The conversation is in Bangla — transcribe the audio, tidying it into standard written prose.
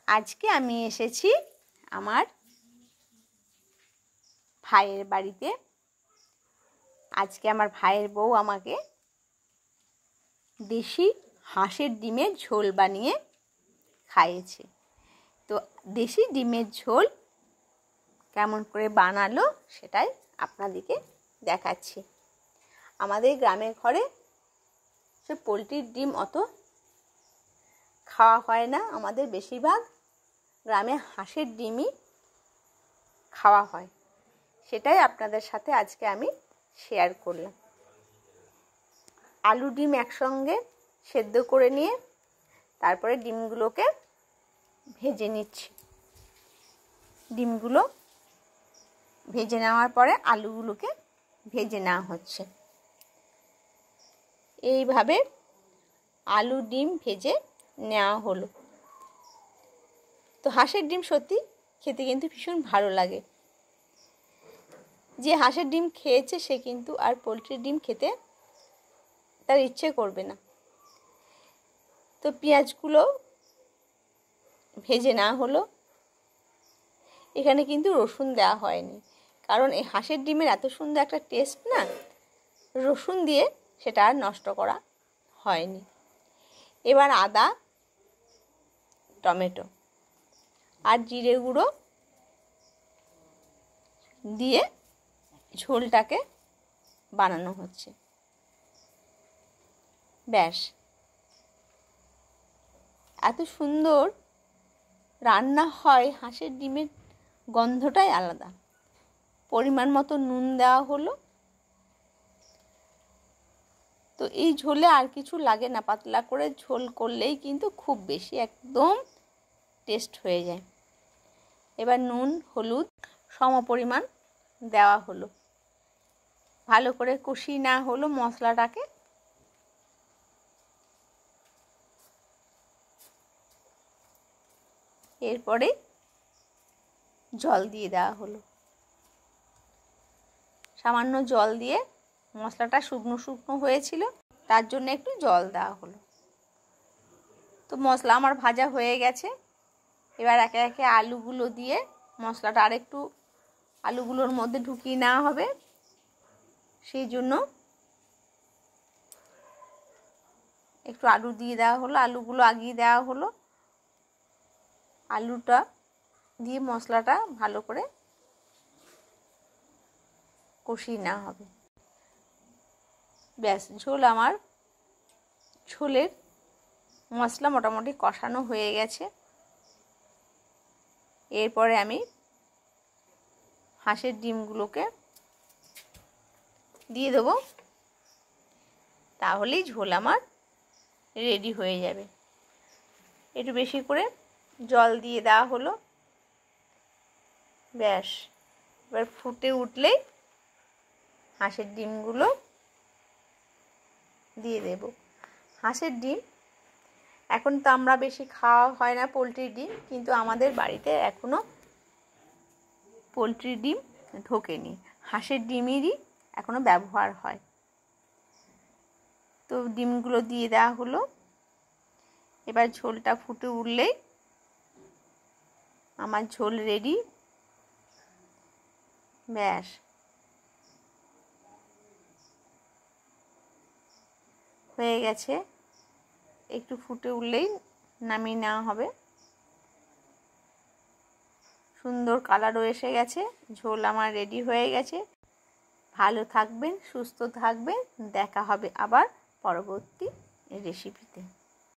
আজকে আমি এসেছি আমার ভাইয়ের বাড়িতে। আজকে আমার ভাইয়ের বউ আমাকে দেশি হাঁসের ডিমের ঝোল বানিয়ে খাইয়েছে। তো দেশি ডিমের ঝোল কেমন করে বানালো সেটাই আপনাদেরকে দেখাচ্ছি। আমাদের গ্রামের ঘরে সে পোলট্রির ডিম অত খাওয়া হয় না, আমাদের বেশিরভাগ গ্রামে হাঁসের ডিমই খাওয়া হয়। সেটাই আপনাদের সাথে আজকে আমি শেয়ার করলাম। আলু ডিম একসঙ্গে সেদ্ধ করে নিয়ে তারপরে ডিমগুলোকে ভেজে নিচ্ছি। ডিমগুলো ভেজে নেওয়ার পরে আলুগুলোকে ভেজে নেওয়া হচ্ছে। এইভাবে আলু ডিম ভেজে নেওয়া হলো। তো হাঁসের ডিম সত্যি খেতে কিন্তু ভীষণ ভালো লাগে। যে হাঁসের ডিম খেয়েছে সে কিন্তু আর পোলট্রির ডিম খেতে তার ইচ্ছে করবে না। তো পেঁয়াজগুলো ভেজে নেওয়া হলো। এখানে কিন্তু রসুন দেওয়া হয়নি, কারণ এই হাঁসের ডিমের এত সুন্দর একটা টেস্ট না, রসুন দিয়ে সেটা আর নষ্ট করা হয়নি। এবার আদা, টমেটো আর জিরে গুঁড়ো দিয়ে ঝোলটাকে বানানো হচ্ছে। ব্যাস, এত সুন্দর রান্না হয়। হাঁসের ডিমের গন্ধটাই আলাদা। পরিমাণ মতো নুন দেওয়া হলো। তো এই ঝোলে আর কিছু লাগে না, পাতলা করে ঝোল করলেই কিন্তু খুব বেশি একদম টেস্ট হয়ে যায়। এবার নুন হলুদ সমপরিমাণ দেওয়া হলো। ভালো করে কষিয়ে নেওয়া হলো মশলাটাকে। এরপরে জল দিয়ে দেওয়া হলো। সামান্য জল দিয়ে, মশলাটা শুকনো শুকনো হয়েছিল তার জন্য একটু জল দেওয়া হলো। তো মশলা আমার ভাজা হয়ে গেছে। এবার একে একে আলুগুলো দিয়ে মশলাটা আরেকটু আলুগুলোর মধ্যে ঢুকিয়ে নেওয়া হবে। সেই জন্য একটু আলু দিয়ে দেওয়া হলো, আলুগুলো আগিয়ে দেওয়া হলো। আলুটা দিয়ে মশলাটা ভালো করে কষিয়ে নেওয়া হবে। ব্যাস, ঝোলের মশলা মোটামুটি কষানো হয়ে গেছে। এরপরে আমি হাঁসের ডিমগুলোকে দিয়ে দেবো। তাহলেই ঝোল আমার রেডি হয়ে যাবে। একটু বেশি করে জল দিয়ে দেওয়া হলো। ব্যাস, এবার ফুটে উঠলেই হাঁসের ডিমগুলো দিয়ে দেব। হাঁসের ডিম এখন তো আমরা বেশি খাওয়া হয় না পোলট্রির ডিম, কিন্তু আমাদের বাড়িতে এখনও পোলট্রির ডিম ঢোকেনি, হাঁসের ডিমেরই এখনও ব্যবহার হয়। তো ডিমগুলো দিয়ে দেওয়া হলো। এবার ঝোলটা ফুটে উঠলেই আমার ঝোল রেডি। ব্যাস, হয়ে গেছে। একটু ফুটে উঠলেই নামিয়ে নেওয়া হবে। সুন্দর কালারও এসে গেছে। ঝোল আমার রেডি হয়ে গেছে। ভালো থাকবেন, সুস্থ থাকবেন। দেখা হবে আবার পরবর্তী রেসিপিতে।